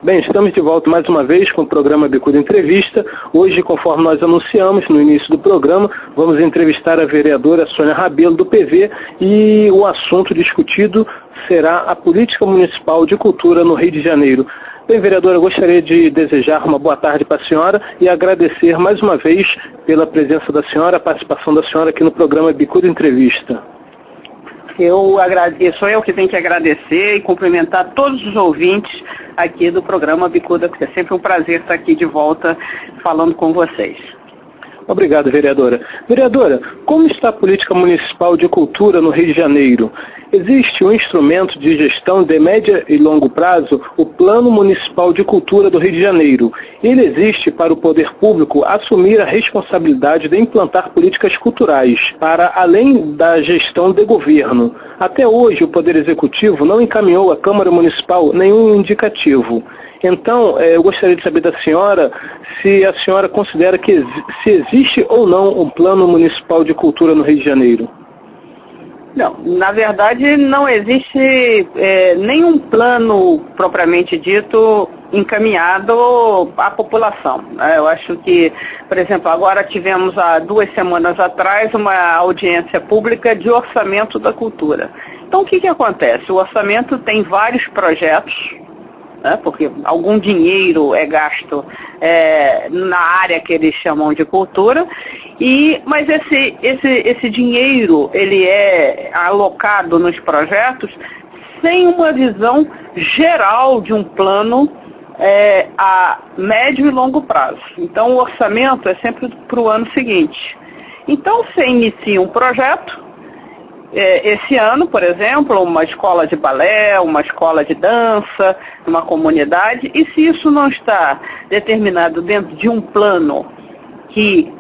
Bem, estamos de volta mais uma vez com o programa Bicuda Entrevista. Hoje, conforme nós anunciamos no início do programa, vamos entrevistar a vereadora Sônia Rabelo, do PV, e o assunto discutido será a política municipal de cultura no Rio de Janeiro. Bem, vereadora, eu gostaria de desejar uma boa tarde para a senhora e agradecer mais uma vez pela presença da senhora, a participação da senhora aqui no programa Bicuda Entrevista. Eu agradeço, sou eu que tenho que agradecer e cumprimentar todos os ouvintes aqui do programa Bicuda, porque é sempre um prazer estar aqui de volta falando com vocês. Obrigado, vereadora. Vereadora, como está a política municipal de cultura no Rio de Janeiro? Existe um instrumento de gestão de média e longo prazo, o Plano Municipal de Cultura do Rio de Janeiro. Ele existe para o poder público assumir a responsabilidade de implantar políticas culturais, para além da gestão de governo. Até hoje, o Poder Executivo não encaminhou à Câmara Municipal nenhum indicativo. Então, eu gostaria de saber da senhora se a senhora considera que se existe ou não um Plano Municipal de Cultura no Rio de Janeiro. Não, na verdade não existe nenhum plano propriamente dito encaminhado à população. Eu acho que, por exemplo, agora tivemos há 2 semanas atrás uma audiência pública de orçamento da cultura. Então o que acontece? O orçamento tem vários projetos, porque algum dinheiro é gasto na área que eles chamam de cultura, mas esse dinheiro ele é alocado nos projetos sem uma visão geral de um plano a médio e longo prazo. Então o orçamento é sempre para o ano seguinte. Então você inicia um projeto, esse ano, por exemplo, uma escola de balé, uma escola de dança, uma comunidade, e se isso não está determinado dentro de um plano que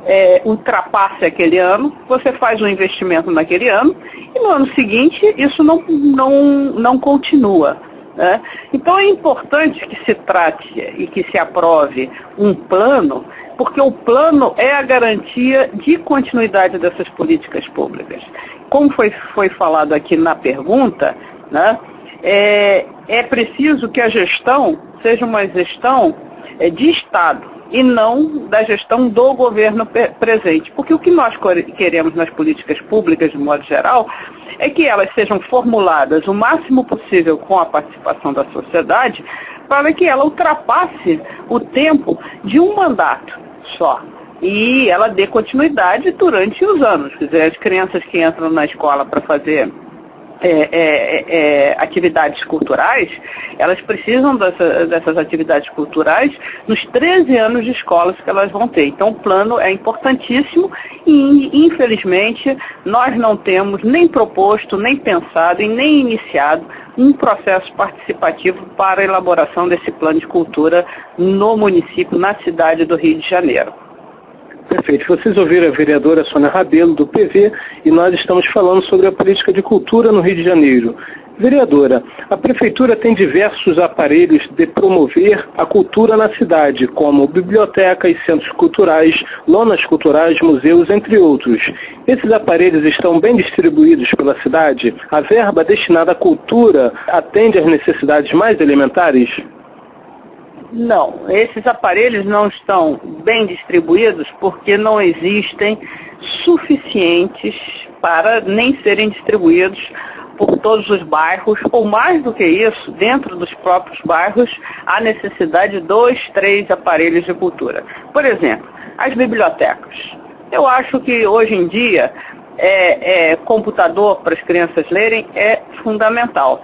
ultrapasse aquele ano, você faz um investimento naquele ano, e no ano seguinte isso não continua. Né? Então é importante que se trate e que se aprove um plano, porque o plano é a garantia de continuidade dessas políticas públicas. Como foi falado aqui na pergunta, né, é preciso que a gestão seja uma gestão de Estado e não da gestão do governo presente. Porque o que nós queremos nas políticas públicas, de modo geral, é que elas sejam formuladas o máximo possível com a participação da sociedade, para que ela ultrapasse o tempo de um mandato só. E ela dê continuidade durante os anos. Quer dizer, as crianças que entram na escola para fazer atividades culturais, elas precisam dessas atividades culturais nos 13 anos de escolas que elas vão ter. Então o plano é importantíssimo e, infelizmente, nós não temos nem proposto, nem pensado e nem iniciado um processo participativo para a elaboração desse plano de cultura no município, na cidade do Rio de Janeiro. Perfeito. Vocês ouviram a vereadora Sônia Rabelo, do PV, e nós estamos falando sobre a política de cultura no Rio de Janeiro. Vereadora, a Prefeitura tem diversos aparelhos de promover a cultura na cidade, como bibliotecas, centros culturais, lonas culturais, museus, entre outros. Esses aparelhos estão bem distribuídos pela cidade? A verba destinada à cultura atende às necessidades mais elementares? Não, esses aparelhos não estão bem distribuídos porque não existem suficientes para nem serem distribuídos por todos os bairros, ou mais do que isso, dentro dos próprios bairros, há necessidade de 2, 3 aparelhos de cultura. Por exemplo, as bibliotecas. Eu acho que hoje em dia computador para as crianças lerem é fundamental.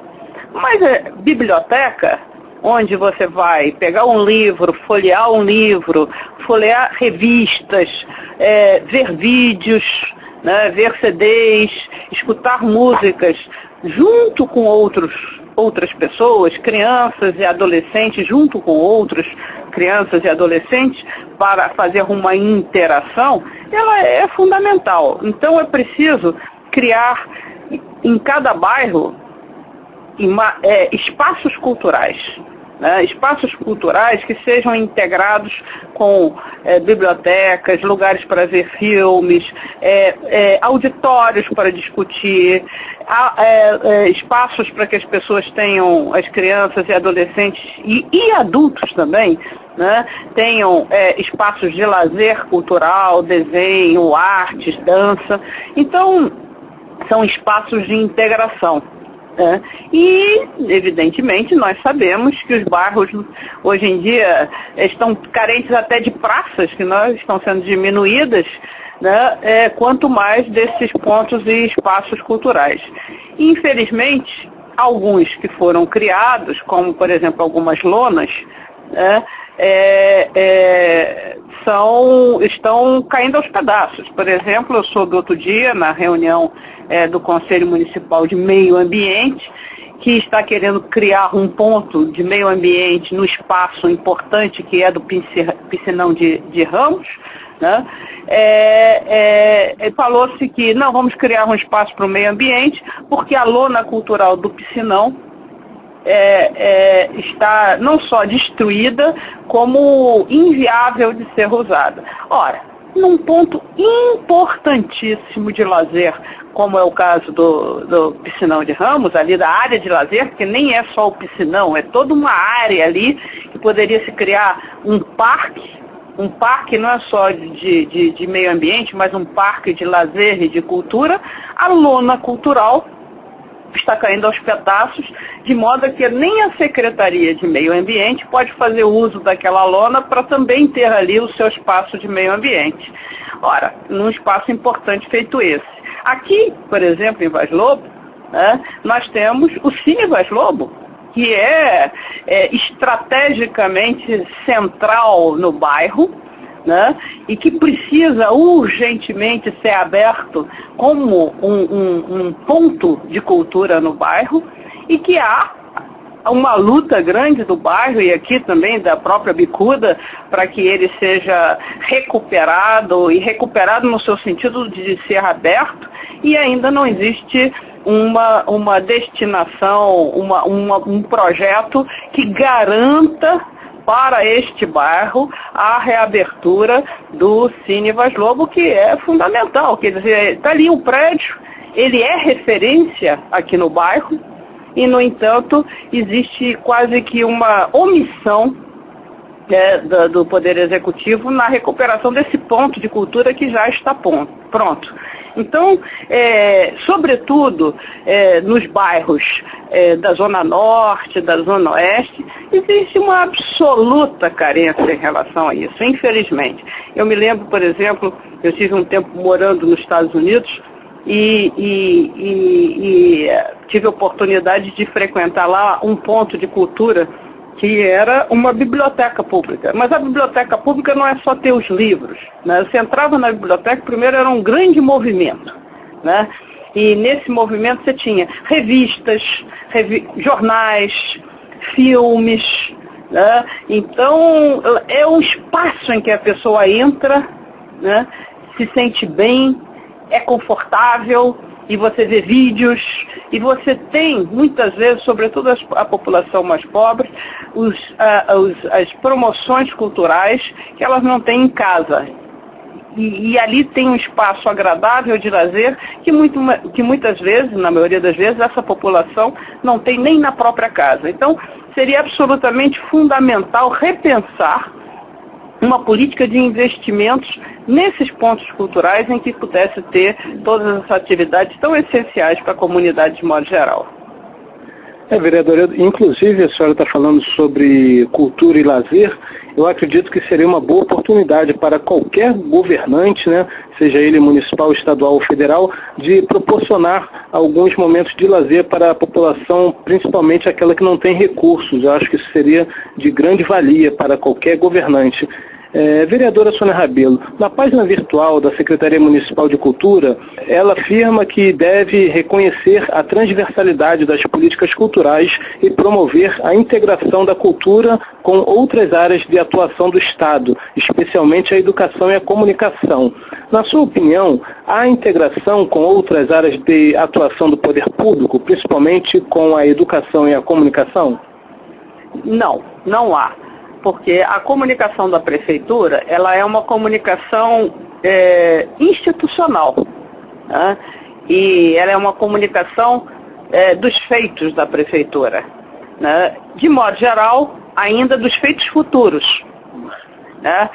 Mas biblioteca, onde você vai pegar um livro, folhear um livro, folhear revistas, ver vídeos, né, ver CDs, escutar músicas, junto com outras pessoas, crianças e adolescentes, junto com outras crianças e adolescentes, para fazer uma interação, ela é fundamental. Então é preciso criar em cada bairro espaços culturais. né? Espaços culturais que sejam integrados com bibliotecas, lugares para ver filmes, auditórios para discutir, espaços para que as pessoas tenham, as crianças e adolescentes e adultos também, né, tenham espaços de lazer cultural, desenho, artes, dança. Então, são espaços de integração. E, evidentemente, nós sabemos que os bairros, hoje em dia, estão carentes até de praças, que estão sendo diminuídas, né, quanto mais desses pontos e espaços culturais. Infelizmente, alguns que foram criados, como, por exemplo, algumas lonas, estão caindo aos pedaços. Por exemplo, eu soube outro dia, na reunião do Conselho Municipal de Meio Ambiente, que está querendo criar um ponto de meio ambiente no espaço importante que é do Piscinão de Ramos, né? Falou-se que não, vamos criar um espaço para o meio ambiente, porque a lona cultural do Piscinão está não só destruída, como inviável de ser usada. Ora, num ponto importantíssimo de lazer, como é o caso do Piscinão de Ramos, ali da área de lazer, porque nem é só o piscinão, é toda uma área ali que poderia se criar um parque não é só de meio ambiente, mas um parque de lazer e de cultura. A lona cultural está caindo aos pedaços, de modo que nem a Secretaria de Meio Ambiente pode fazer uso daquela lona para também ter ali o seu espaço de meio ambiente. Ora, num espaço importante feito esse. Aqui, por exemplo, em Vaz Lobo, né, nós temos o Cine Vaz Lobo, que é estrategicamente central no bairro, né, e que precisa urgentemente ser aberto como um ponto de cultura no bairro, e que há uma luta grande do bairro e aqui também da própria Bicuda para que ele seja recuperado, e recuperado no seu sentido de ser aberto, e ainda não existe uma destinação, um projeto que garanta para este bairro a reabertura do Cine Vaz Lobo, que é fundamental. Quer dizer, está ali o prédio, ele é referência aqui no bairro, e, no entanto, existe quase que uma omissão do Poder Executivo na recuperação desse ponto de cultura que já está pronto. Então, sobretudo nos bairros da Zona Norte, da Zona Oeste, existe uma absoluta carência em relação a isso, infelizmente. Eu me lembro, por exemplo, eu tive um tempo morando nos Estados Unidos e tive a oportunidade de frequentar lá um ponto de cultura que era uma biblioteca pública. Mas a biblioteca pública não é só ter os livros, né? Você entrava na biblioteca, primeiro era um grande movimento, né? E nesse movimento você tinha revistas, jornais, filmes, né? Então é um espaço em que a pessoa entra, né? Se sente bem, é confortável, e você vê vídeos, e você tem, muitas vezes, sobretudo a população mais pobre, as promoções culturais que elas não têm em casa. E ali tem um espaço agradável de lazer que muitas vezes, na maioria das vezes, essa população não tem nem na própria casa. Então, seria absolutamente fundamental repensar uma política de investimentos nesses pontos culturais em que pudesse ter todas as atividades tão essenciais para a comunidade de modo geral. Vereadora, inclusive a senhora está falando sobre cultura e lazer. Eu acredito que seria uma boa oportunidade para qualquer governante, né, seja ele municipal, estadual ou federal, de proporcionar alguns momentos de lazer para a população, principalmente aquela que não tem recursos. Eu acho que isso seria de grande valia para qualquer governante. Vereadora Sônia Rabelo, na página virtual da Secretaria Municipal de Cultura, ela afirma que deve reconhecer a transversalidade das políticas culturais e promover a integração da cultura com outras áreas de atuação do Estado, especialmente a educação e a comunicação. Na sua opinião, há integração com outras áreas de atuação do poder público, principalmente com a educação e a comunicação? Não. não há. Porque a comunicação da prefeitura, ela é uma comunicação institucional, né? E ela é uma comunicação dos feitos da prefeitura, né? De modo geral, ainda dos feitos futuros, né?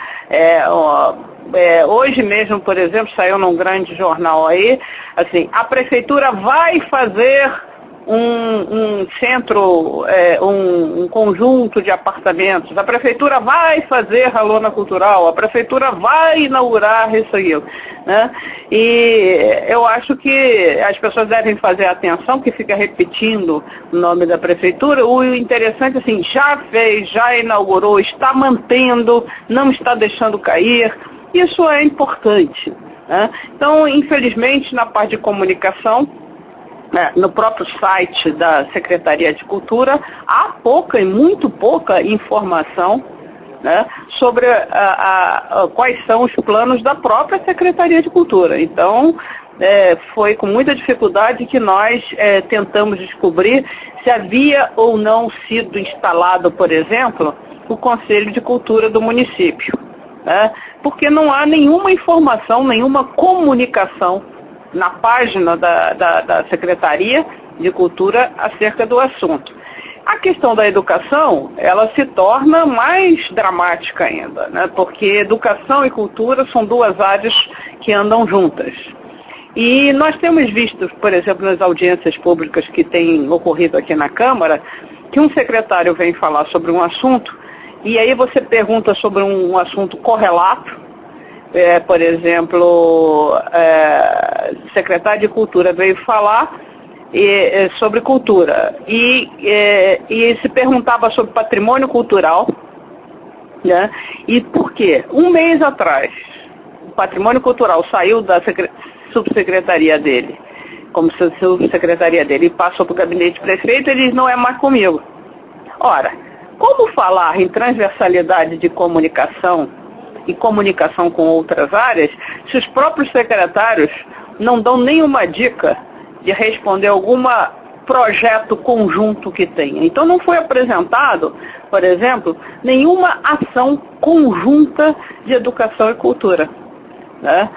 Hoje mesmo, por exemplo, saiu num grande jornal aí, assim, a prefeitura vai fazer um centro, um conjunto de apartamentos, a prefeitura vai fazer a lona cultural, a prefeitura vai inaugurar isso e aquilo, né? E eu acho que as pessoas devem fazer atenção, que fica repetindo o nome da prefeitura. O interessante, assim, já fez, já inaugurou, está mantendo, não está deixando cair. Isso é importante, né? Então, infelizmente, na parte de comunicação, no próprio site da Secretaria de Cultura, há pouca e muito pouca informação, né, sobre quais são os planos da própria Secretaria de Cultura. Então, foi com muita dificuldade que nós tentamos descobrir se havia ou não sido instalado, por exemplo, o Conselho de Cultura do município, né, porque não há nenhuma informação, nenhuma comunicação na página da Secretaria de Cultura acerca do assunto. A questão da educação, ela se torna mais dramática ainda, né? Porque educação e cultura são duas áreas que andam juntas. E nós temos visto, por exemplo, nas audiências públicas que têm ocorrido aqui na Câmara, que um secretário vem falar sobre um assunto, e aí você pergunta sobre um assunto correlato. Por exemplo, o secretário de Cultura veio falar sobre cultura e se perguntava sobre patrimônio cultural, né? E por quê? Um mês atrás, o patrimônio cultural saiu da subsecretaria dele, como subsecretaria dele, e passou para o gabinete de prefeito, ele diz, não é mais comigo. Ora, como falar em transversalidade de comunicação e comunicação com outras áreas, se os próprios secretários não dão nenhuma dica de responder algum projeto conjunto que tenha. Então não foi apresentado, por exemplo, nenhuma ação conjunta de educação e cultura, né?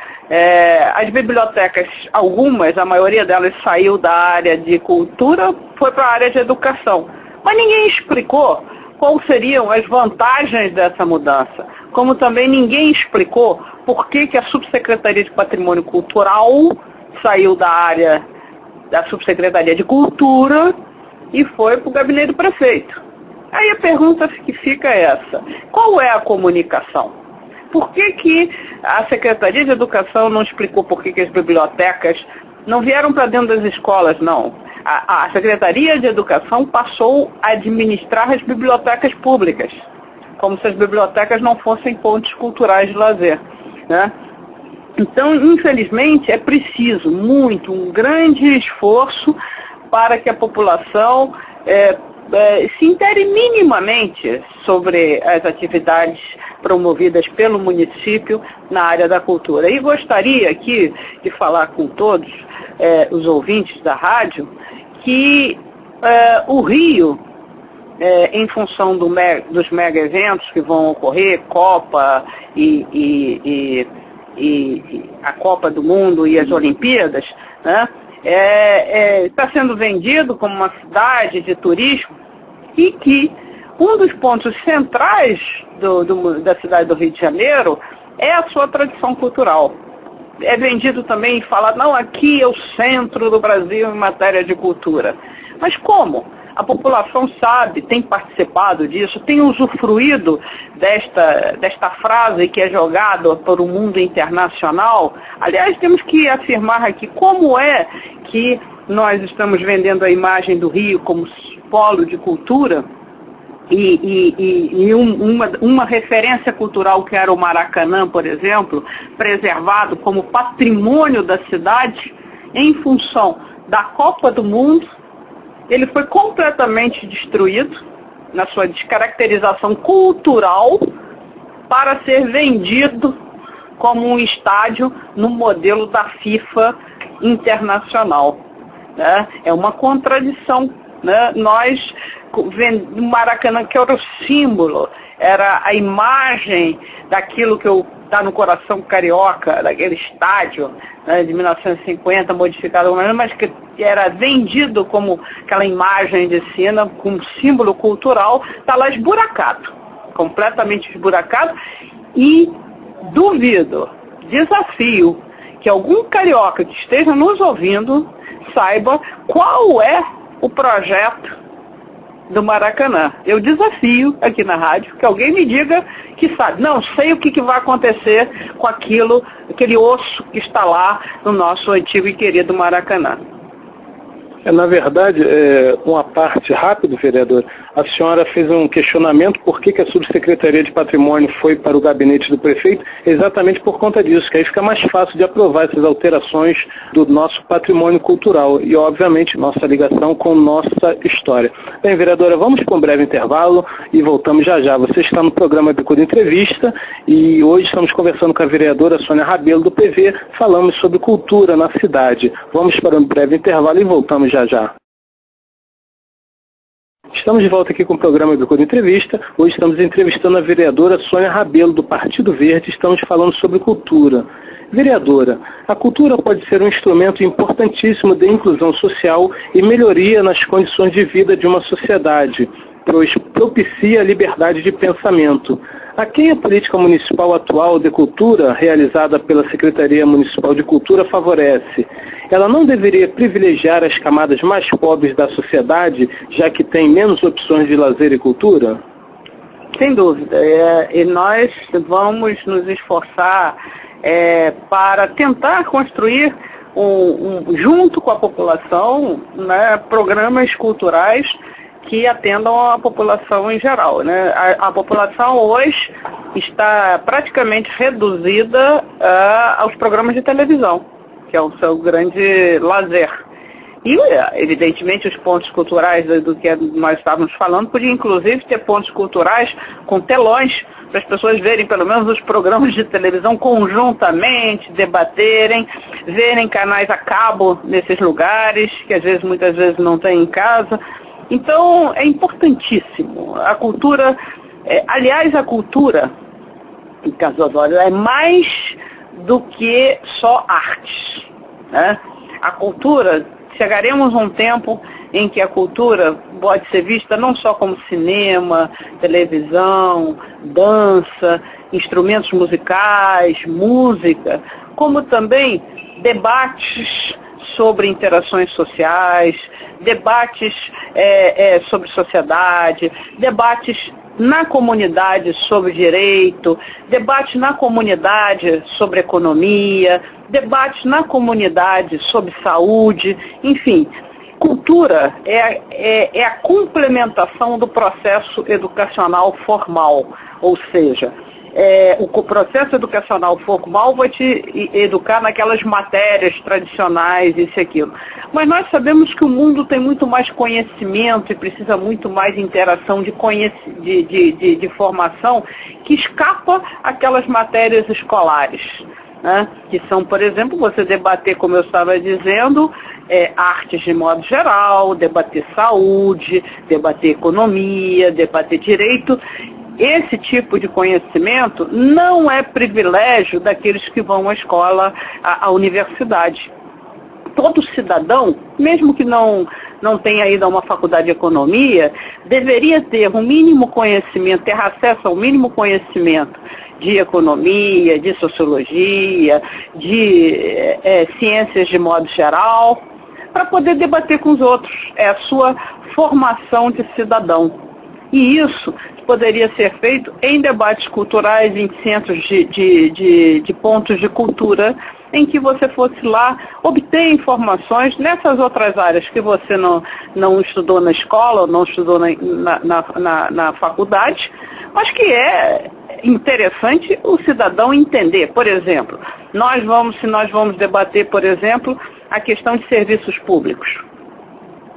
As bibliotecas, algumas, a maioria delas saiu da área de cultura, foi para a área de educação. Mas ninguém explicou quais seriam as vantagens dessa mudança. Como também ninguém explicou por que a Subsecretaria de Patrimônio Cultural saiu da área da Subsecretaria de Cultura e foi para o gabinete do prefeito. Aí a pergunta que fica é essa: qual é a comunicação? Por que a Secretaria de Educação não explicou por que as bibliotecas não vieram para dentro das escolas, não? A Secretaria de Educação passou a administrar as bibliotecas públicas, como se as bibliotecas não fossem pontos culturais de lazer, né? Então, infelizmente, é preciso um grande esforço para que a população se intere minimamente sobre as atividades promovidas pelo município na área da cultura. E gostaria aqui de falar com todos os ouvintes da rádio que o Rio, em função dos mega eventos que vão ocorrer, Copa e a Copa do Mundo e as Olimpíadas, né, está sendo vendido como uma cidade de turismo, e que um dos pontos centrais da cidade do Rio de Janeiro é a sua tradição cultural. É vendido também e fala, não, aqui é o centro do Brasil em matéria de cultura. Mas como? A população sabe, tem participado disso, tem usufruído desta frase que é jogada para o mundo internacional. Aliás, temos que afirmar aqui como é que nós estamos vendendo a imagem do Rio como polo de cultura e uma referência cultural que era o Maracanã, por exemplo, preservado como patrimônio da cidade em função da Copa do Mundo. Ele foi completamente destruído na sua descaracterização cultural para ser vendido como um estádio no modelo da FIFA internacional, né? É uma contradição, né? Nós do Maracanã, que era o símbolo, era a imagem daquilo que está no coração carioca, daquele estádio, né, de 1950, modificado, mas que era vendido como aquela imagem de cena, como símbolo cultural, está lá esburacado, completamente esburacado, e duvido, desafio, que algum carioca que esteja nos ouvindo saiba qual é o projeto do Maracanã. Eu desafio aqui na rádio que alguém me diga que sabe. Não sei o que vai acontecer com aquele osso que está lá no nosso antigo e querido Maracanã. Na verdade, uma parte rápida, vereador, a senhora fez um questionamento por que a Subsecretaria de Patrimônio foi para o gabinete do prefeito, exatamente por conta disso, que aí fica mais fácil de aprovar essas alterações do nosso patrimônio cultural e, obviamente, nossa ligação com nossa história. Bem, vereadora, vamos para um breve intervalo e voltamos já já. Você está no programa Bicuda Entrevista e hoje estamos conversando com a vereadora Sônia Rabelo, do PV, falamos sobre cultura na cidade. Vamos para um breve intervalo e voltamos já já. Estamos de volta aqui com o programa Bicuda Entrevista. Hoje estamos entrevistando a vereadora Sônia Rabelo, do Partido Verde. Estamos falando sobre cultura. Vereadora, a cultura pode ser um instrumento importantíssimo de inclusão social e melhoria nas condições de vida de uma sociedade, pois propicia a liberdade de pensamento. A quem a política municipal atual de cultura, realizada pela Secretaria Municipal de Cultura, favorece? Ela não deveria privilegiar as camadas mais pobres da sociedade, já que tem menos opções de lazer e cultura? Sem dúvida. E nós vamos nos esforçar para tentar construir, junto com a população, né, programas culturais que atendam a população em geral, né? A população hoje está praticamente reduzida aos programas de televisão, que é o seu grande lazer. E, evidentemente, os pontos culturais do que nós estávamos falando, podiam inclusive ter pontos culturais com telões, para as pessoas verem pelo menos os programas de televisão conjuntamente, debaterem, verem canais a cabo nesses lugares, que às vezes, muitas vezes não tem em casa. Então, é importantíssimo. A cultura, aliás, a cultura, em caso Osório, é mais do que só artes, né? A cultura, chegaremos a um tempo em que a cultura pode ser vista não só como cinema, televisão, dança, instrumentos musicais, música, como também debates sobre interações sociais, debates sobre sociedade, debates na comunidade sobre direito, debates na comunidade sobre economia, debates na comunidade sobre saúde, enfim. Cultura é a complementação do processo educacional formal, ou seja, o processo educacional formal vai te educar naquelas matérias tradicionais, isso e aquilo. Mas nós sabemos que o mundo tem muito mais conhecimento e precisa muito mais interação de formação que escapa aquelas matérias escolares, né? Que são, por exemplo, você debater, como eu estava dizendo, artes de modo geral, debater saúde, debater economia, debater direito. Esse tipo de conhecimento não é privilégio daqueles que vão à escola, à universidade. Todo cidadão, mesmo que não tenha ido a uma faculdade de economia, deveria ter um mínimo conhecimento, ter acesso ao mínimo conhecimento de economia, de sociologia, de ciências de modo geral, para poder debater com os outros. É a sua formação de cidadão. E isso poderia ser feito em debates culturais, em centros de pontos de cultura, em que você fosse lá obter informações nessas outras áreas que você não estudou na escola, ou não estudou na faculdade, mas que é interessante o cidadão entender. Por exemplo, se nós vamos debater, por exemplo, a questão de serviços públicos,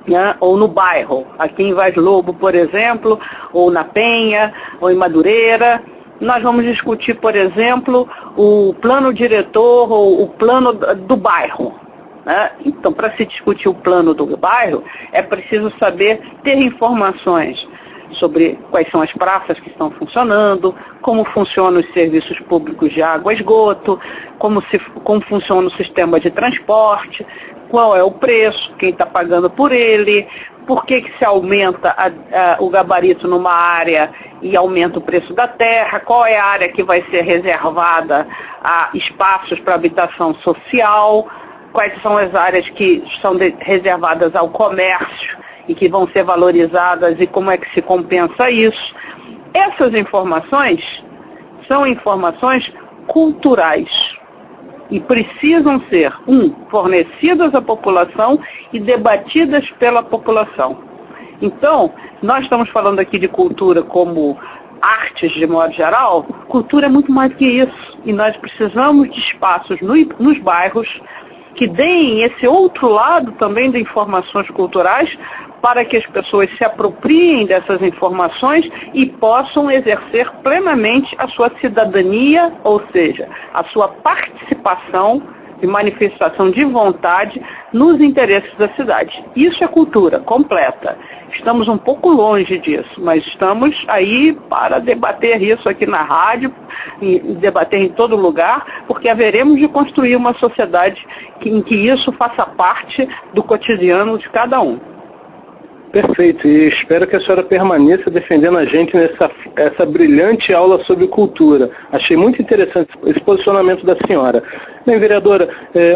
né? Ou no bairro, aqui em Vaz Lobo, por exemplo, ou na Penha, ou em Madureira, nós vamos discutir, por exemplo, o plano diretor ou o plano do bairro. né? Então, para se discutir o plano do bairro, é preciso saber ter informações sobre quais são as praças que estão funcionando, como funcionam os serviços públicos de água e esgoto, como funciona o sistema de transporte, qual é o preço, quem está pagando por ele, por que se aumenta o gabarito numa área e aumenta o preço da terra, qual é a área que vai ser reservada a espaços para habitação social, quais são as áreas que são reservadas ao comércio e que vão ser valorizadas e como é que se compensa isso. Essas informações são informações culturais e precisam ser, fornecidas à população e debatidas pela população. Então, nós estamos falando aqui de cultura como artes de modo geral, cultura é muito mais do que isso. E nós precisamos de espaços nos bairros que deem esse outro lado também de informações culturais para que as pessoas se apropriem dessas informações e possam exercer plenamente a sua cidadania, ou seja, a sua participação e manifestação de vontade nos interesses da cidade. Isso é cultura completa. Estamos um pouco longe disso, mas estamos aí para debater isso aqui na rádio e debater em todo lugar, porque haveremos de construir uma sociedade em que isso faça parte do cotidiano de cada um. Perfeito, e espero que a senhora permaneça defendendo a gente nessa brilhante aula sobre cultura. Achei muito interessante esse posicionamento da senhora. Bem, vereadora,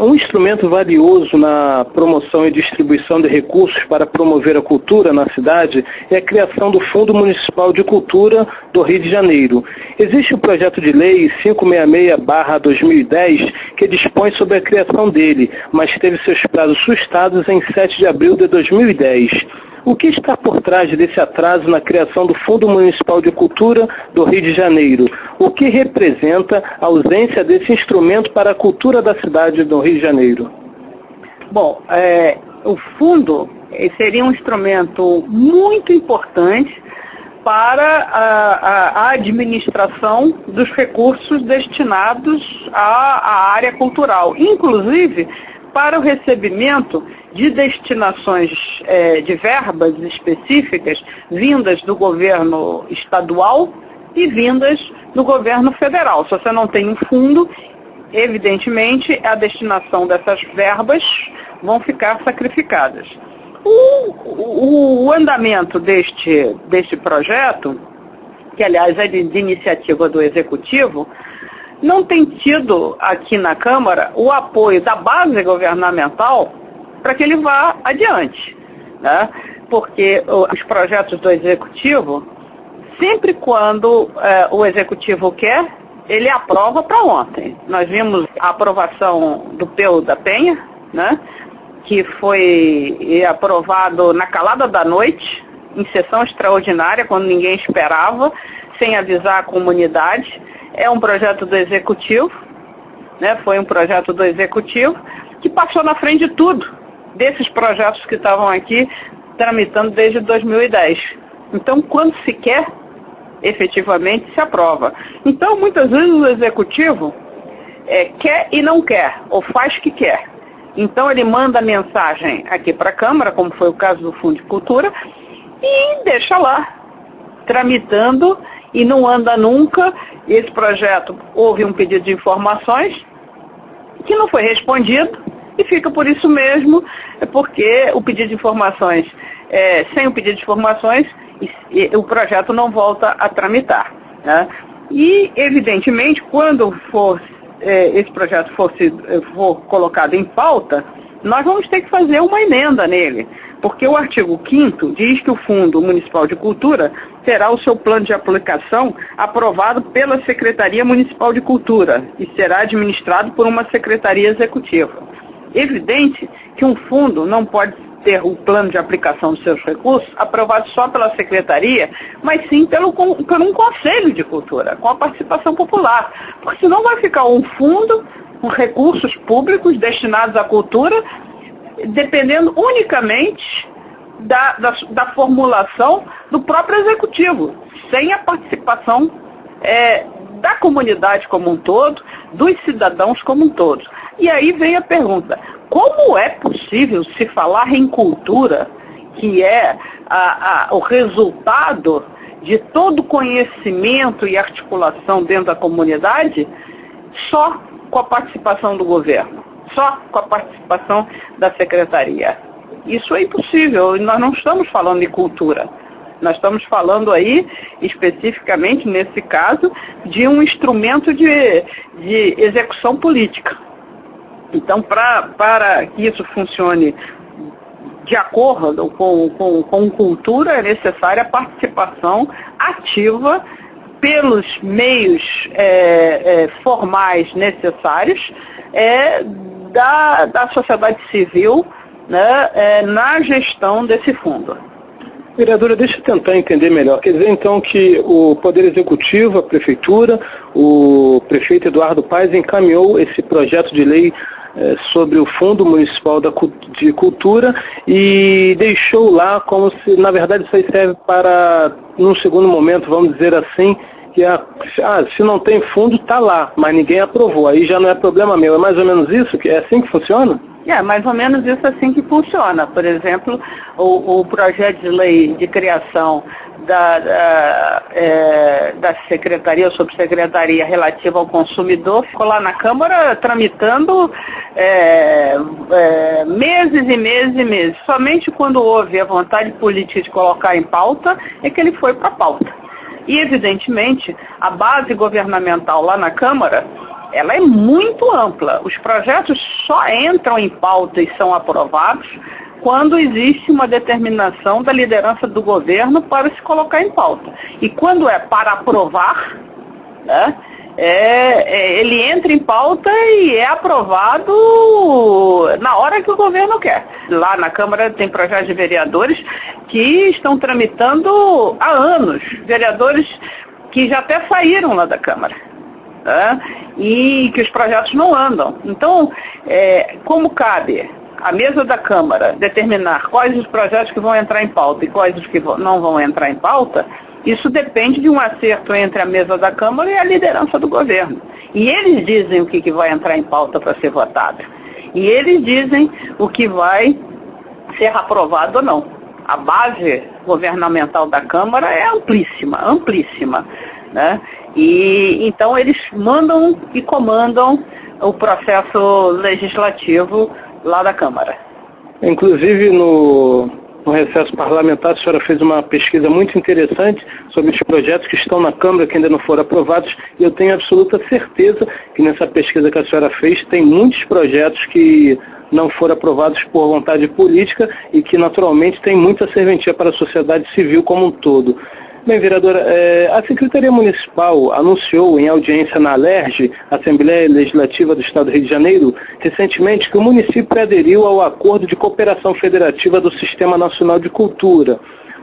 um instrumento valioso na promoção e distribuição de recursos para promover a cultura na cidade é a criação do Fundo Municipal de Cultura do Rio de Janeiro. Existe o projeto de lei 566/2010 que dispõe sobre a criação dele, mas teve seus prazos sustados em 7 de abril de 2010. O que está por trás desse atraso na criação do Fundo Municipal de Cultura do Rio de Janeiro? O que representa a ausência desse instrumento para a cultura da cidade do Rio de Janeiro? Bom, o fundo seria um instrumento muito importante para a administração dos recursos destinados à área cultural, inclusive para o recebimento de destinações de verbas específicas vindas do governo estadual e vindas do governo federal. Se você não tem um fundo, evidentemente a destinação dessas verbas vão ficar sacrificadas. O andamento deste projeto, que aliás é de iniciativa do Executivo, não tem tido aqui na Câmara o apoio da base governamental para que ele vá adiante, né? Porque os projetos do Executivo, sempre quando o Executivo quer, ele aprova para ontem. Nós vimos a aprovação do Peu da Penha, né? Que foi aprovado na calada da noite, em sessão extraordinária, quando ninguém esperava, sem avisar a comunidade. É um projeto do Executivo, né? Foi um projeto do Executivo que passou na frente de tudo, desses projetos que estavam aqui tramitando desde 2010. Então, quando se quer, efetivamente se aprova. Então, muitas vezes o Executivo quer e não quer, ou faz que quer. Então, ele manda mensagem aqui para a Câmara, como foi o caso do Fundo de Cultura, e deixa lá, tramitando, e não anda nunca. Esse projeto, houve um pedido de informações que não foi respondido, e fica por isso mesmo, porque o pedido de informações, sem o pedido de informações, o projeto não volta a tramitar, né? E, evidentemente, quando esse projeto for colocado em pauta, nós vamos ter que fazer uma emenda nele, porque o artigo 5º diz que o Fundo Municipal de Cultura terá o seu plano de aplicação aprovado pela Secretaria Municipal de Cultura e será administrado por uma Secretaria Executiva. Evidente que um fundo não pode ter o plano de aplicação dos seus recursos aprovado só pela Secretaria, mas sim por um Conselho de Cultura, com a participação popular, porque senão vai ficar um fundo com recursos públicos destinados à cultura, dependendo unicamente da formulação do próprio Executivo, sem a participação da comunidade como um todo, dos cidadãos como um todo. E aí vem a pergunta: como é possível se falar em cultura, que é o resultado de todo conhecimento e articulação dentro da comunidade, só com a participação do governo, só com a participação da secretaria? Isso é impossível, nós não estamos falando de cultura. Nós estamos falando aí, especificamente nesse caso, de um instrumento de execução política. Então, para que isso funcione de acordo com cultura, é necessária a participação ativa pelos meios formais necessários da sociedade civil, né, na gestão desse fundo. Vereadora, deixa eu tentar entender melhor. Quer dizer, então, que o Poder Executivo, a Prefeitura, o prefeito Eduardo Paes encaminhou esse projeto de lei sobre o Fundo Municipal de Cultura e deixou lá como se, na verdade, isso aí serve para, num segundo momento, vamos dizer assim, que se não tem fundo, está lá, mas ninguém aprovou, aí já não é problema meu. É mais ou menos isso? É assim que funciona? É mais ou menos isso assim que funciona. Por exemplo, o projeto de lei de criação da secretaria ou subsecretaria relativa ao consumidor ficou lá na Câmara tramitando meses e meses e meses. Somente quando houve a vontade política de colocar em pauta é que ele foi para a pauta. E, evidentemente, a base governamental lá na Câmara, ela é muito ampla. Os projetos só entram em pauta e são aprovados quando existe uma determinação da liderança do governo para se colocar em pauta. E quando é para aprovar, né, ele entra em pauta e é aprovado na hora que o governo quer. Lá na Câmara tem projetos de vereadores que estão tramitando há anos, vereadores que já até saíram lá da Câmara, né, e que os projetos não andam. Então, como cabe a mesa da Câmara determinar quais os projetos que vão entrar em pauta e quais os que não vão entrar em pauta, isso depende de um acerto entre a mesa da Câmara e a liderança do governo. E eles dizem o que vai entrar em pauta para ser votado. E eles dizem o que vai ser aprovado ou não. A base governamental da Câmara é amplíssima, amplíssima, né? E então eles mandam e comandam o processo legislativo lá da Câmara. Inclusive no recesso parlamentar, a senhora fez uma pesquisa muito interessante sobre os projetos que estão na Câmara, que ainda não foram aprovados, e eu tenho absoluta certeza que nessa pesquisa que a senhora fez tem muitos projetos que não foram aprovados por vontade política e que naturalmente tem muita serventia para a sociedade civil como um todo. Bem, vereadora, a Secretaria Municipal anunciou em audiência na ALERJ, Assembleia Legislativa do Estado do Rio de Janeiro, recentemente que o município aderiu ao Acordo de Cooperação Federativa do Sistema Nacional de Cultura.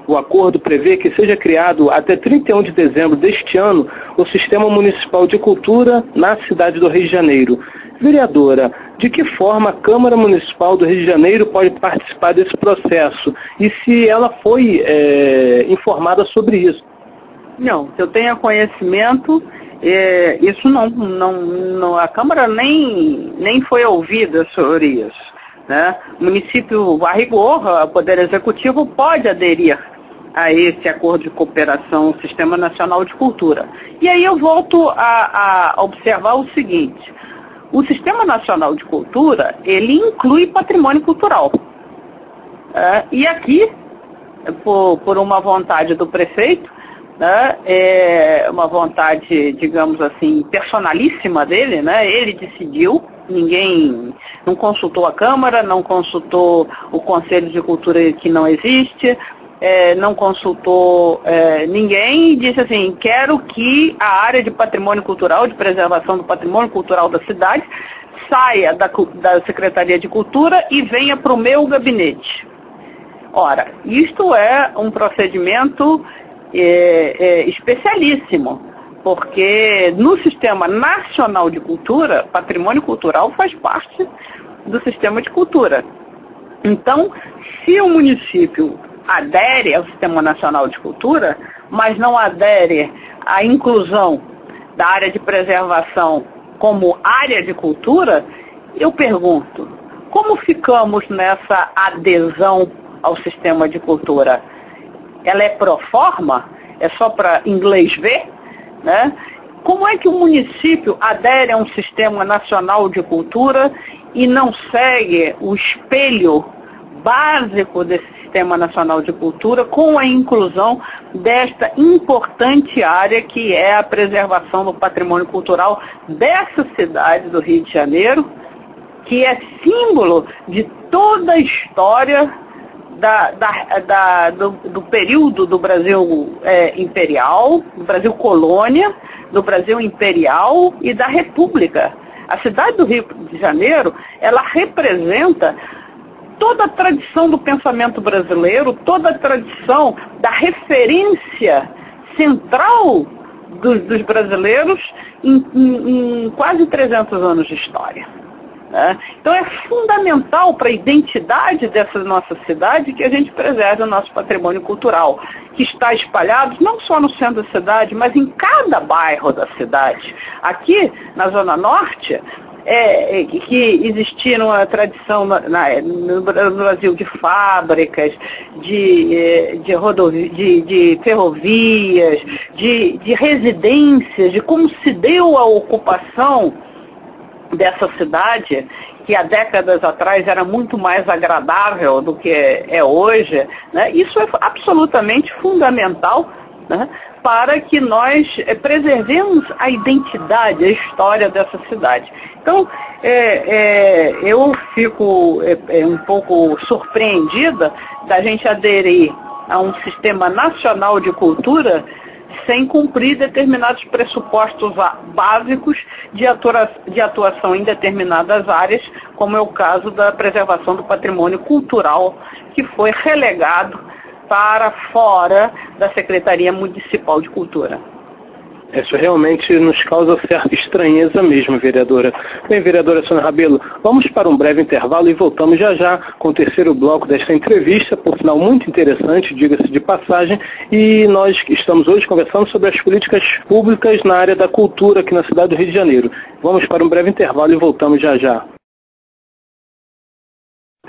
O acordo prevê que seja criado até 31 de dezembro deste ano o Sistema Municipal de Cultura na cidade do Rio de Janeiro. Vereadora, de que forma a Câmara Municipal do Rio de Janeiro pode participar desse processo? E se ela foi informada sobre isso? Não, se eu tenho conhecimento, isso não, a Câmara nem foi ouvida sobre isso, né? O município, a rigor, o Poder Executivo pode aderir a esse acordo de cooperação, o Sistema Nacional de Cultura. E aí eu volto a observar o seguinte: o Sistema Nacional de Cultura, ele inclui patrimônio cultural. E aqui, por uma vontade do prefeito, né, uma vontade, digamos assim, personalíssima dele, né, ele decidiu, ninguém não consultou a Câmara, não consultou o Conselho de Cultura, que não existe, não consultou ninguém, e disse assim: quero que a área de patrimônio cultural, de preservação do patrimônio cultural da cidade, saia da Secretaria de Cultura e venha para o meu gabinete. Ora, isto é um procedimento especialíssimo, porque no Sistema Nacional de Cultura, patrimônio cultural faz parte do sistema de cultura. Então, se o município adere ao Sistema Nacional de Cultura, mas não adere à inclusão da área de preservação como área de cultura, eu pergunto, como ficamos nessa adesão ao sistema de cultura? Ela é pro forma? É só para inglês ver? Né? Como é que o município adere a um sistema nacional de cultura e não segue o espelho básico desse Sistema Nacional de Cultura com a inclusão desta importante área que é a preservação do patrimônio cultural dessa cidade do Rio de Janeiro, que é símbolo de toda a história do período do Brasil imperial, do Brasil colônia, do Brasil imperial e da República. A cidade do Rio de Janeiro, ela representa toda a tradição do pensamento brasileiro, toda a tradição da referência central dos brasileiros em quase 300 anos de história. Né? Então é fundamental para a identidade dessa nossa cidade que a gente preserve o nosso patrimônio cultural, que está espalhado não só no centro da cidade, mas em cada bairro da cidade. Aqui, na Zona Norte, que existiram a tradição no Brasil de fábricas, de ferrovias, de residências, de como se deu a ocupação dessa cidade, que há décadas atrás era muito mais agradável do que é hoje, né? Isso é absolutamente fundamental, né, para que nós preservemos a identidade, a história dessa cidade. Então, eu fico um pouco surpreendida da gente aderir a um sistema nacional de cultura sem cumprir determinados pressupostos básicos de atuação em determinadas áreas, como é o caso da preservação do patrimônio cultural, que foi relegado para fora da Secretaria Municipal de Cultura. Isso realmente nos causa certa estranheza mesmo, vereadora. Bem, vereadora Sônia Rabelo, vamos para um breve intervalo e voltamos já já com o terceiro bloco desta entrevista, por sinal muito interessante, diga-se de passagem, e nós estamos hoje conversando sobre as políticas públicas na área da cultura aqui na cidade do Rio de Janeiro. Vamos para um breve intervalo e voltamos já já.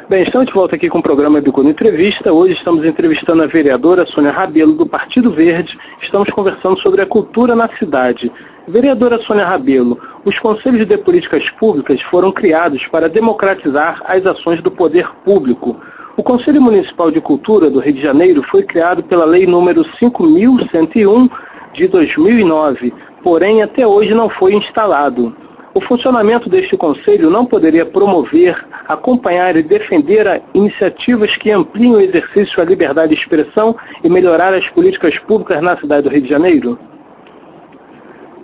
Bem, estamos de volta aqui com o programa Bicudo Entrevista. Hoje estamos entrevistando a vereadora Sônia Rabelo, do Partido Verde. Estamos conversando sobre a cultura na cidade. Vereadora Sônia Rabelo, os Conselhos de Políticas Públicas foram criados para democratizar as ações do poder público. O Conselho Municipal de Cultura do Rio de Janeiro foi criado pela Lei número 5.101 de 2009, porém até hoje não foi instalado. O funcionamento deste Conselho não poderia promover, acompanhar e defender iniciativas que ampliem o exercício da liberdade de expressão e melhorar as políticas públicas na cidade do Rio de Janeiro?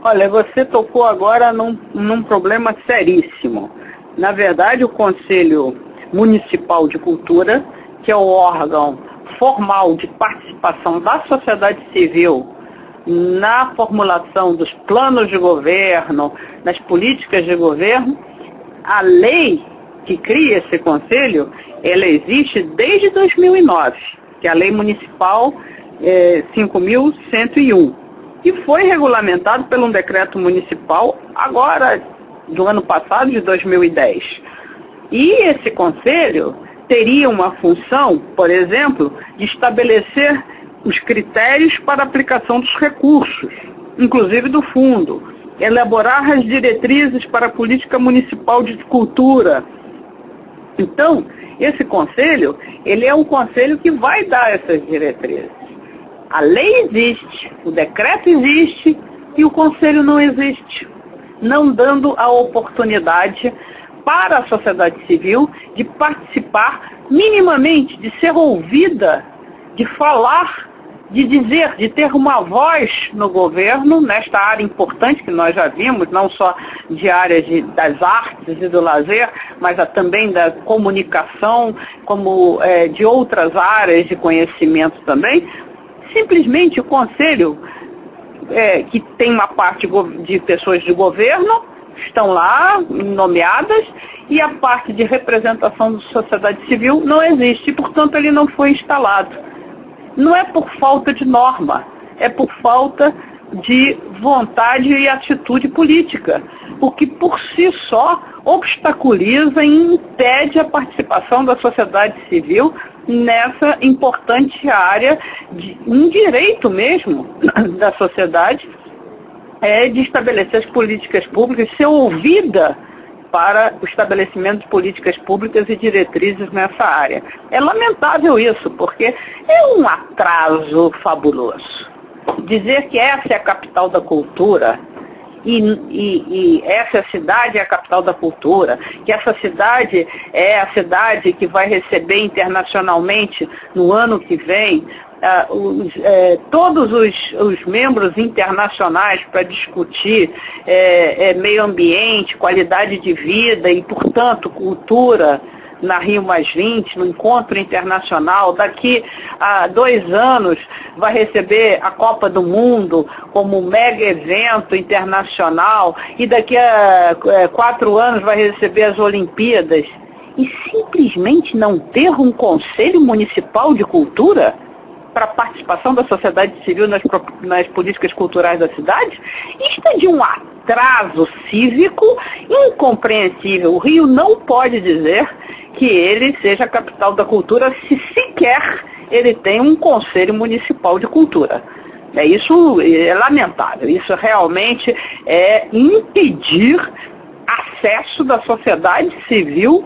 Olha, você tocou agora num problema seríssimo. Na verdade, o Conselho Municipal de Cultura, que é o órgão formal de participação da sociedade civil na formulação dos planos de governo, nas políticas de governo, a lei que cria esse conselho, ela existe desde 2009, que é a Lei Municipal 5.101, e foi regulamentado por um decreto municipal agora, do ano passado, de 2010. E esse conselho teria uma função, por exemplo, de estabelecer os critérios para a aplicação dos recursos, inclusive do fundo, elaborar as diretrizes para a política municipal de cultura. Então, esse conselho, ele é um conselho que vai dar essas diretrizes. A lei existe, o decreto existe e o conselho não existe, não dando a oportunidade para a sociedade civil de participar minimamente, de ser ouvida, de falar, de dizer, de ter uma voz no governo, nesta área importante que nós já vimos, não só de áreas das artes e do lazer, mas também da comunicação, como de outras áreas de conhecimento também. Simplesmente o Conselho, que tem uma parte de pessoas de governo, estão lá nomeadas, e a parte de representação da sociedade civil não existe, portanto ele não foi instalado. Não é por falta de norma, é por falta de vontade e atitude política, porque por si só obstaculiza e impede a participação da sociedade civil nessa importante área, um direito mesmo da sociedade, de estabelecer as políticas públicas, ser ouvida para o estabelecimento de políticas públicas e diretrizes nessa área. É lamentável isso, porque é um atraso fabuloso. Dizer que essa é a capital da cultura, e essa cidade é a capital da cultura, que essa cidade é a cidade que vai receber internacionalmente no ano que vem todos os membros internacionais para discutir meio ambiente, qualidade de vida e, portanto, cultura na Rio+20, no encontro internacional. Daqui a 2 anos vai receber a Copa do Mundo como um mega evento internacional e daqui a 4 anos vai receber as Olimpíadas. E simplesmente não ter um Conselho Municipal de Cultura para a participação da sociedade civil nas políticas culturais da cidade? Isto é de um atraso cívico incompreensível. O Rio não pode dizer que ele seja a capital da cultura se sequer ele tem um Conselho Municipal de Cultura. Isso é lamentável. Isso realmente é impedir acesso da sociedade civil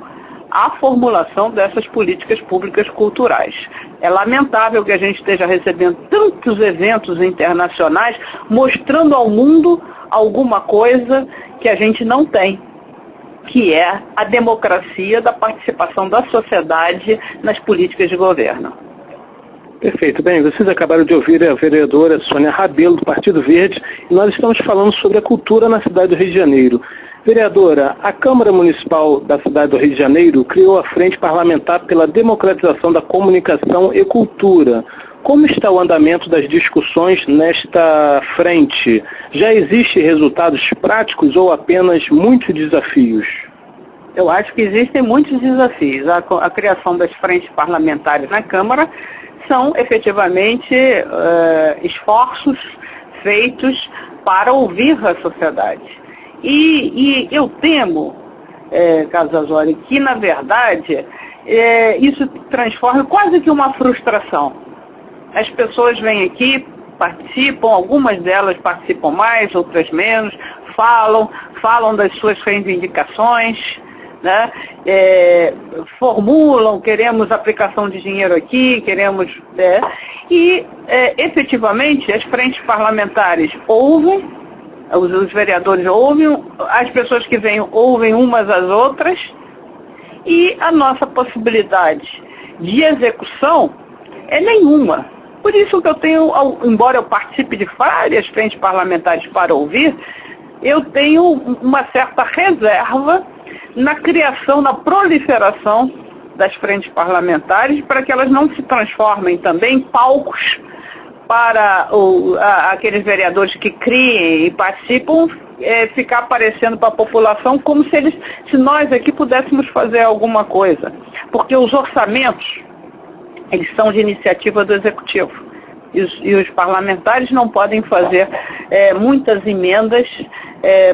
à formulação dessas políticas públicas culturais. É lamentável que a gente esteja recebendo tantos eventos internacionais mostrando ao mundo alguma coisa que a gente não tem, que é a democracia da participação da sociedade nas políticas de governo. Perfeito. Bem, vocês acabaram de ouvir a vereadora Sônia Rabelo, do Partido Verde, e nós estamos falando sobre a cultura na cidade do Rio de Janeiro. Vereadora, a Câmara Municipal da cidade do Rio de Janeiro criou a Frente Parlamentar pela Democratização da Comunicação e Cultura. Como está o andamento das discussões nesta frente? Já existem resultados práticos ou apenas muitos desafios? Eu acho que existem muitos desafios. A criação das frentes parlamentares na Câmara são efetivamente esforços feitos para ouvir a sociedade. E eu temo, Casazoli, que na verdade isso transforma quase que uma frustração. As pessoas vêm aqui, participam, algumas delas participam mais, outras menos, falam das suas reivindicações, né? Formulam, queremos aplicação de dinheiro aqui, queremos... efetivamente, as frentes parlamentares ouvem, os vereadores ouvem, as pessoas que vêm ouvem umas às outras, e a nossa possibilidade de execução é nenhuma. Por isso que eu tenho, embora eu participe de várias frentes parlamentares para ouvir, eu tenho uma certa reserva na criação, na proliferação das frentes parlamentares, para que elas não se transformem também em palcos para aqueles vereadores que criem e participam ficar aparecendo para a população como se nós aqui pudéssemos fazer alguma coisa. Porque os orçamentos, eles são de iniciativa do Executivo. E os parlamentares não podem fazer muitas emendas,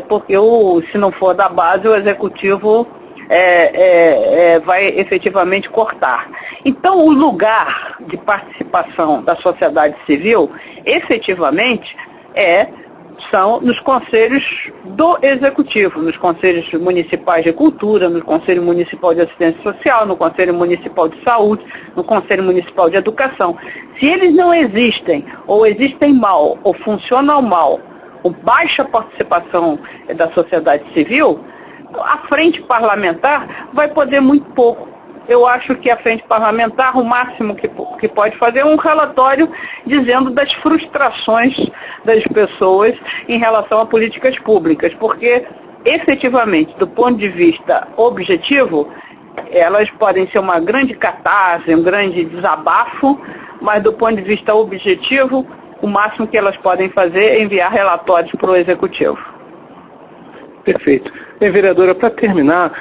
porque se não for da base, o Executivo vai efetivamente cortar. Então, o lugar de participação da sociedade civil, efetivamente, são nos conselhos do Executivo, nos conselhos municipais de cultura, no Conselho Municipal de Assistência Social, no Conselho Municipal de Saúde, no Conselho Municipal de Educação. Se eles não existem, ou existem mal, ou funcionam mal, com baixa participação da sociedade civil, a frente parlamentar vai poder muito pouco. Eu acho que a frente parlamentar, o máximo que pode fazer é um relatório dizendo das frustrações das pessoas em relação a políticas públicas, porque, efetivamente, do ponto de vista objetivo, elas podem ser uma grande catarse, um grande desabafo, mas do ponto de vista objetivo, o máximo que elas podem fazer é enviar relatórios para o Executivo. Perfeito. Bem, vereadora, para terminar,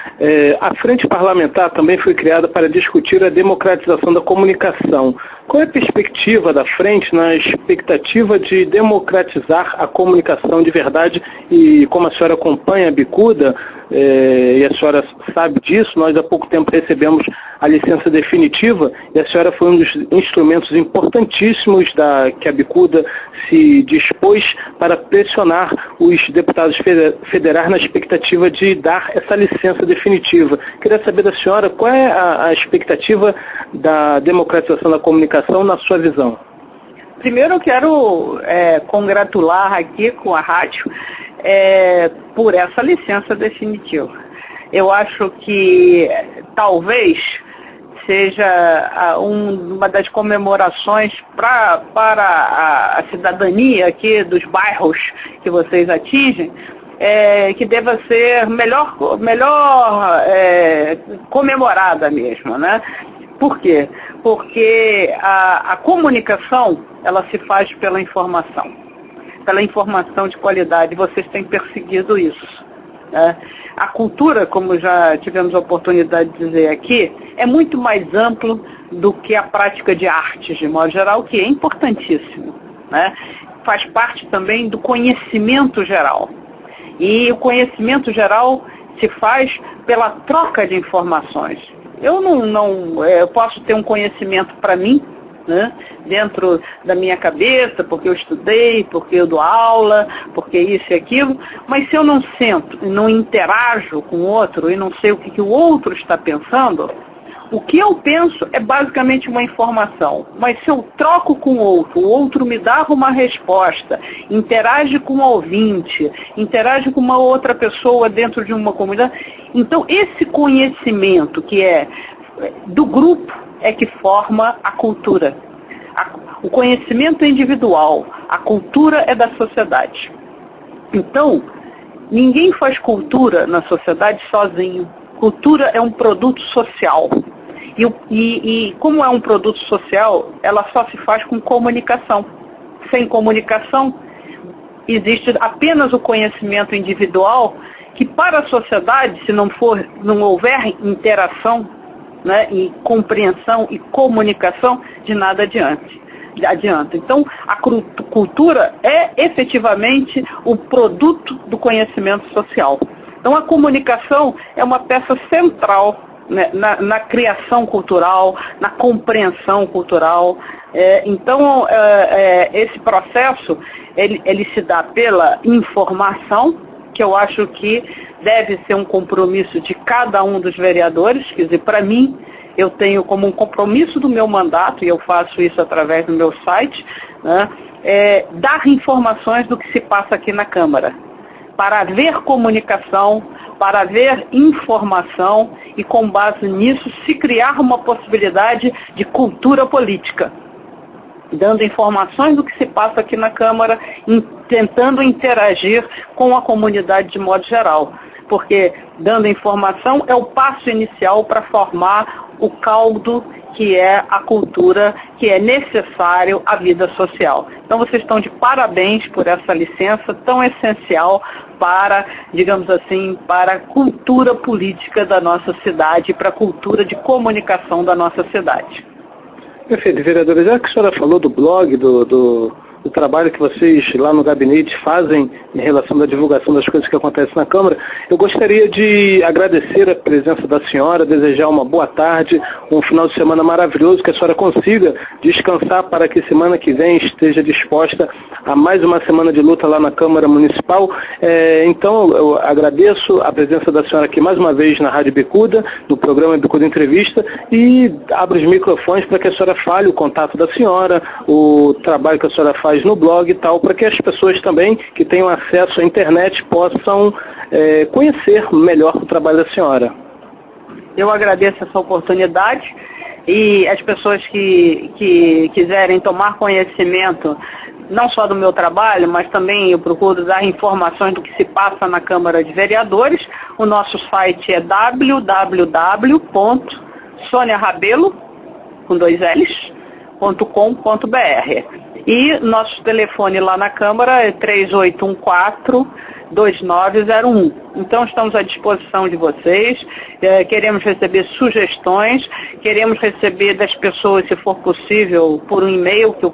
a Frente Parlamentar também foi criada para discutir a democratização da comunicação. Qual é a perspectiva da frente na expectativa de democratizar a comunicação de verdade? E como a senhora acompanha a Bicuda, e a senhora sabe disso, nós há pouco tempo recebemos a licença definitiva e a senhora foi um dos instrumentos importantíssimos que a Bicuda se dispôs para pressionar os deputados federais na expectativa de dar essa licença definitiva. Queria saber da senhora qual é a expectativa da democratização da comunicação na sua visão. Primeiro eu quero congratular aqui com a rádio por essa licença definitiva. Eu acho que talvez seja uma das comemorações para a cidadania aqui dos bairros que vocês atingem, que deva ser melhor comemorada mesmo, né? Por quê? Porque a comunicação, ela se faz pela informação de qualidade. Vocês têm perseguido isso, né? A cultura, como já tivemos a oportunidade de dizer aqui, é muito mais amplo do que a prática de artes, de modo geral, que é importantíssimo, né? Faz parte também do conhecimento geral. E o conhecimento geral se faz pela troca de informações. Eu eu posso ter um conhecimento para mim, né, dentro da minha cabeça, porque eu estudei, porque eu dou aula, porque isso e aquilo, mas se eu não sento e não interajo com o outro e não sei o que o outro está pensando, o que eu penso é basicamente uma informação, mas se eu troco com o outro me dá uma resposta, interage com o ouvinte, interage com uma outra pessoa dentro de uma comunidade, então esse conhecimento que é do grupo é que forma a cultura. O conhecimento é individual, a cultura é da sociedade. Então, ninguém faz cultura na sociedade sozinho. Cultura é um produto social. E como é um produto social, ela só se faz com comunicação. Sem comunicação, existe apenas o conhecimento individual, que para a sociedade, se não houver interação, né, e compreensão e comunicação, de nada adianta. Então, a cultura é efetivamente o produto do conhecimento social. Então, a comunicação é uma peça central, né, na criação cultural, na compreensão cultural. Então, esse processo, ele se dá pela informação, que eu acho que deve ser um compromisso de cada um dos vereadores. Quer dizer, para mim, eu tenho como um compromisso do meu mandato, e eu faço isso através do meu site, né, dar informações do que se passa aqui na Câmara, para haver comunicação, para haver informação, e com base nisso se criar uma possibilidade de cultura política, dando informações do que se passa aqui na Câmara, tentando interagir com a comunidade de modo geral. Porque dando informação é o passo inicial para formar o caldo que é a cultura, que é necessário à vida social. Então vocês estão de parabéns por essa licença tão essencial para, digamos assim, para a cultura política da nossa cidade, para a cultura de comunicação da nossa cidade. Perfeito, vereadora. Já que a senhora falou do blog, do trabalho que vocês lá no gabinete fazem em relação à divulgação das coisas que acontecem na Câmara, eu gostaria de agradecer a presença da senhora, desejar uma boa tarde, um final de semana maravilhoso, que a senhora consiga descansar para que semana que vem esteja disposta a mais uma semana de luta lá na Câmara Municipal. Então, eu agradeço a presença da senhora aqui mais uma vez na Rádio Bicuda, no programa Bicuda Entrevista, e abro os microfones para que a senhora fale o contato da senhora, o trabalho que a senhora faz no blog e tal, para que as pessoas também que tenham acesso à internet possam conhecer melhor o trabalho da senhora. Eu agradeço essa oportunidade, e as pessoas que quiserem tomar conhecimento não só do meu trabalho, mas também eu procuro dar informações do que se passa na Câmara de Vereadores. O nosso site é www.soniarabelo.com.br. E nosso telefone lá na Câmara é 3814 2901. Então estamos à disposição de vocês, queremos receber sugestões, queremos receber das pessoas, se for possível, por um e-mail, que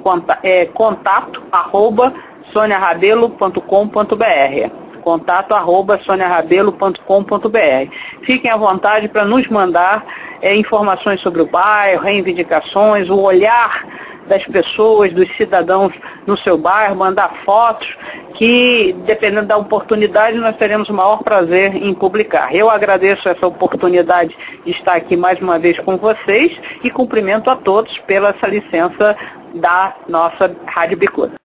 é contato@soniarabelo.com.br. contato@soniarabelo.com.br. Fiquem à vontade para nos mandar informações sobre o bairro, reivindicações, o olhar das pessoas, dos cidadãos no seu bairro, mandar fotos que, dependendo da oportunidade, nós teremos o maior prazer em publicar. Eu agradeço essa oportunidade de estar aqui mais uma vez com vocês e cumprimento a todos pela essa licença da nossa Rádio Bicuda.